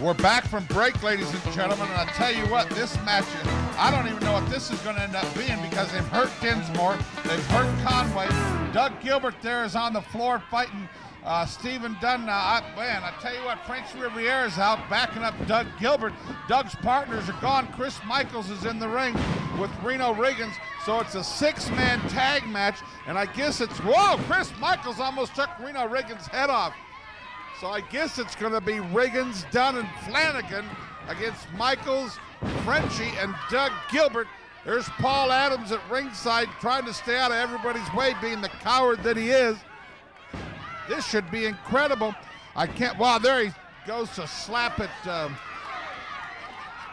We're back from break, ladies and gentlemen, and I tell you what, this match, I don't even know what this is going to end up being because they've hurt Dinsmore, they've hurt Conway. Doug Gilbert there is on the floor fighting Stephen Dunn now. I tell you what, Frenchy Riviera is out backing up Doug Gilbert. Doug's partners are gone. Chris Michaels is in the ring with Reno Riggins. So it's a six-man tag match, and I guess it's, whoa, Chris Michaels almost took Reno Riggins' head off. So I guess it's going to be Riggins, Dunn, and Flanagan against Michaels, Frenchy, and Doug Gilbert. There's Paul Adams at ringside trying to stay out of everybody's way, being the coward that he is. This should be incredible. I can't, wow, there he goes to slap at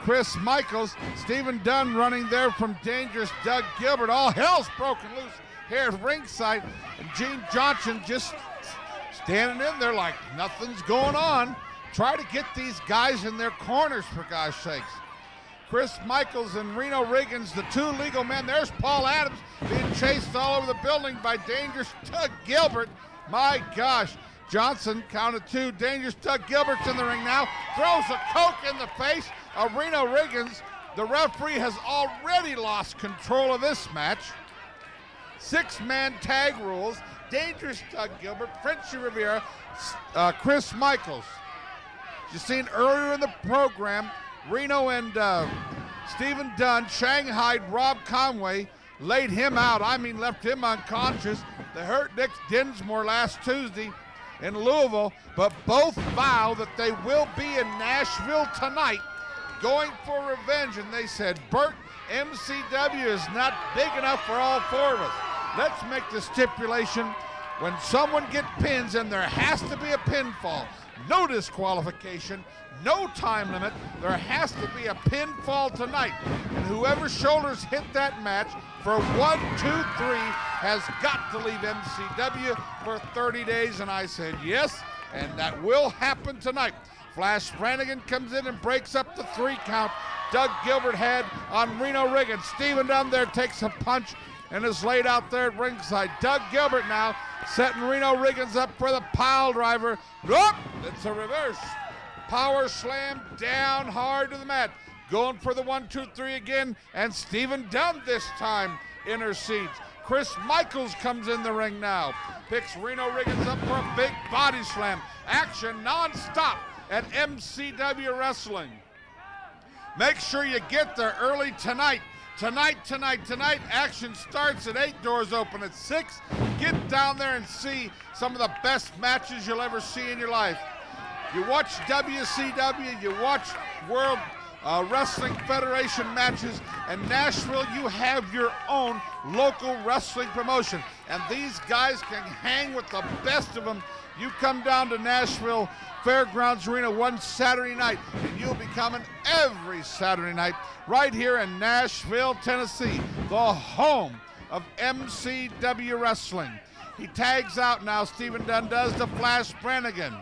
Chris Michaels. Stephen Dunn running there from dangerous Doug Gilbert. All hell's broken loose here at ringside. And Gene Johnson just standing in there like nothing's going on. Try to get these guys in their corners, for gosh sakes. Chris Michaels and Reno Riggins, the two legal men. There's Paul Adams being chased all over the building by dangerous Doug Gilbert. My gosh. Johnson counted two. Dangerous Doug Gilbert's in the ring now. Throws a Coke in the face of Reno Riggins. The referee has already lost control of this match. Six-man tag rules. Dangerous Doug Gilbert, Frenchy Riviera, Chris Michaels. You seen earlier in the program, Reno and Stephen Dunn shanghaied Rob Conway, laid him out. I mean, left him unconscious. They hurt Nick Dinsmore last Tuesday in Louisville, but both vow that they will be in Nashville tonight going for revenge. And they said, Bert, MCW is not big enough for all four of us. Let's make the stipulation, when someone gets pins, and there has to be a pinfall, no disqualification, no time limit, there has to be a pinfall tonight. And whoever shoulders hit that match for 1, 2, 3 has got to leave MCW for 30 days. And I said yes, and that will happen tonight. Flash Flanagan comes in and breaks up the 3 count. Doug Gilbert had on Reno Riggins. Stephen Dunn there takes a punch and is laid out there at ringside. Doug Gilbert now setting Reno Riggins up for the pile driver. Nope, it's a reverse. Power slam down hard to the mat. Going for the 1, 2, 3 again, and Stephen Dunn this time intercedes. Chris Michaels comes in the ring now. Picks Reno Riggins up for a big body slam. Action non-stop at MCW Wrestling. Make sure you get there early tonight. Tonight, action starts at 8, doors open at 6. Get down there and see some of the best matches you'll ever see in your life. You watch WCW, you watch World Wrestling Federation matches, and Nashville, you have your own local wrestling promotion. And these guys can hang with the best of them. You come down to Nashville Fairgrounds Arena one Saturday night, and you'll be coming every Saturday night right here in Nashville, Tennessee, the home of MCW Wrestling. He tags out now, Stephen Dunn does, to Flash Flanagan.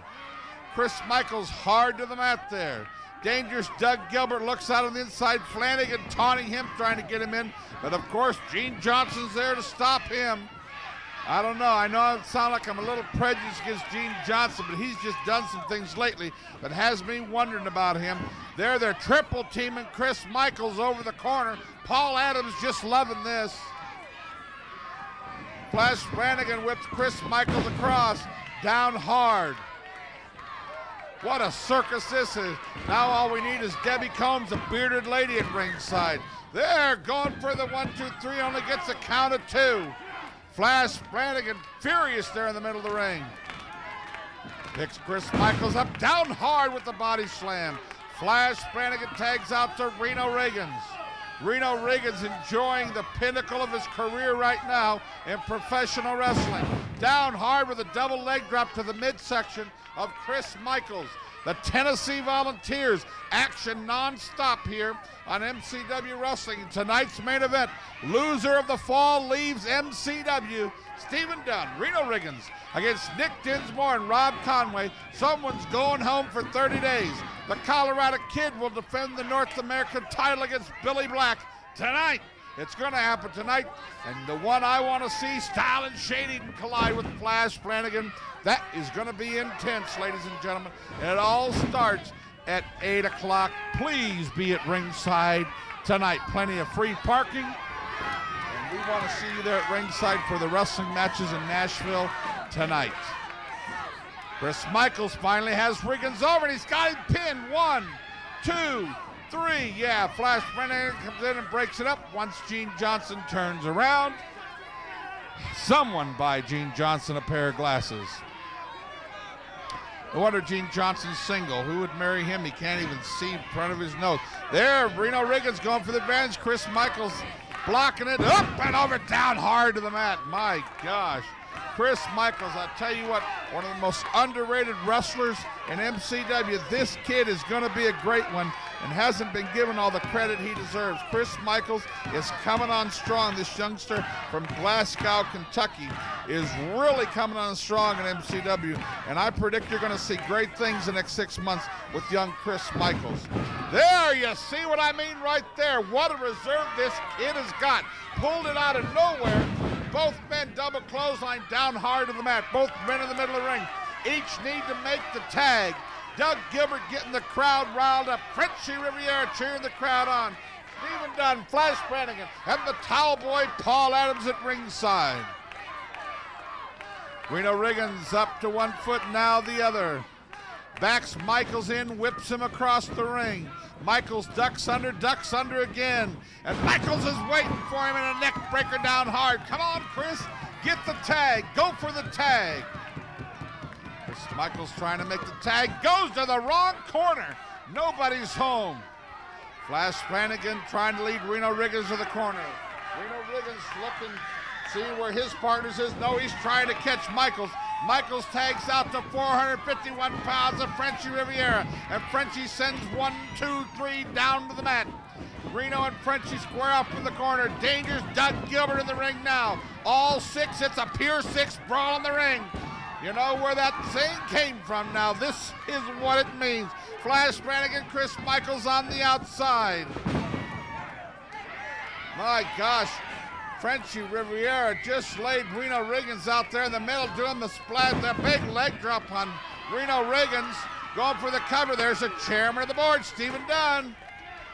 Chris Michaels hard to the mat there. Dangerous Doug Gilbert looks out on the inside. Flanagan taunting him, trying to get him in. But of course, Gene Johnson's there to stop him. I don't know. I know I sound like I'm a little prejudiced against Gene Johnson, but he's just done some things lately that has me wondering about him. They're triple teaming Chris Michaels over the corner. Paul Adams just loving this. Flash Flanagan whips Chris Michaels across. Down hard. What a circus this is. Now all we need is Debbie Combs, a bearded lady at ringside. They're going for the 1, 2, 3, only gets a count of 2. Flash Flanagan furious there in the middle of the ring. Picks Chris Michaels up, down hard with the body slam. Flash Flanagan tags out to Reno Riggins. Reno Riggins enjoying the pinnacle of his career right now in professional wrestling. Down hard with a double leg drop to the midsection of Chris Michaels. The Tennessee Volunteers, action non-stop here on MCW Wrestling. Tonight's main event, loser of the fall leaves MCW. Stephen Dunn, Reno Riggins against Nick Dinsmore and Rob Conway. Someone's going home for 30 days. The Colorado Kid will defend the North American title against Billy Black tonight. It's going to happen tonight. And the one I want to see, Style and Shady collide with Flash Flanagan. That is going to be intense, ladies and gentlemen. And it all starts at 8 o'clock. Please be at ringside tonight. Plenty of free parking. And we want to see you there at ringside for the wrestling matches in Nashville tonight. Chris Michaels finally has Riggins over, and he's got him pinned. 1, 2, 3. Yeah, Flash Brennan comes in and breaks it up once Gene Johnson turns around. Someone buy Gene Johnson a pair of glasses. No wonder Gene Johnson's single. Who would marry him? He can't even see in front of his nose. There, Reno Riggins going for the advantage. Chris Michaels blocking it. Up and over, down hard to the mat. My gosh. Chris Michaels, I tell you what, one of the most underrated wrestlers in MCW. This kid is going to be a great one and hasn't been given all the credit he deserves. Chris Michaels is coming on strong. This youngster from Glasgow, Kentucky is really coming on strong in MCW, and I predict you're going to see great things the next 6 months with young Chris Michaels. There, you see what I mean right there. What a reserve this kid has got. Pulled it out of nowhere. Both men double clothesline down hard to the mat. Both men in the middle of the ring. Each need to make the tag. Doug Gilbert getting the crowd riled up. Frenchy Riviera cheering the crowd on. Stephen Dunn, Flash Flanagan, and the towel boy Paul Adams at ringside. Reno Riggins up to one foot, now the other. Backs Michaels in, whips him across the ring. Michaels ducks under again. And Michaels is waiting for him in a neck breaker down hard. Come on, Chris, get the tag, go for the tag. Chris Michaels trying to make the tag, goes to the wrong corner. Nobody's home. Flash Flanagan trying to lead Reno Riggins to the corner. Reno Riggins looking, see where his partners is. No, he's trying to catch Michaels. Michaels tags out to 451 pounds of Frenchy Riviera, and Frenchy sends 1, 2, 3 down to the mat. Reno and Frenchy square up in the corner. Dangerous Doug Gilbert in the ring now. All 6, it's a pure 6 brawl in the ring. You know where that saying came from now. This is what it means. Flash Flanagan, Chris Michaels on the outside. My gosh. Frenchy Riviera just laid Reno Riggins out there in the middle doing the splat, the big leg drop on Reno Riggins. Going for the cover. There's a chairman of the board, Stephen Dunn.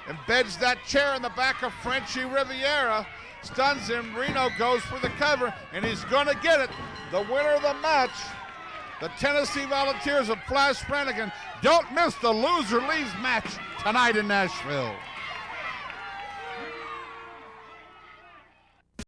Embeds that chair in the back of Frenchy Riviera. Stuns him. Reno goes for the cover, and he's going to get it. The winner of the match, the Tennessee Volunteers of Flash Flanagan. Don't miss the loser leaves match tonight in Nashville.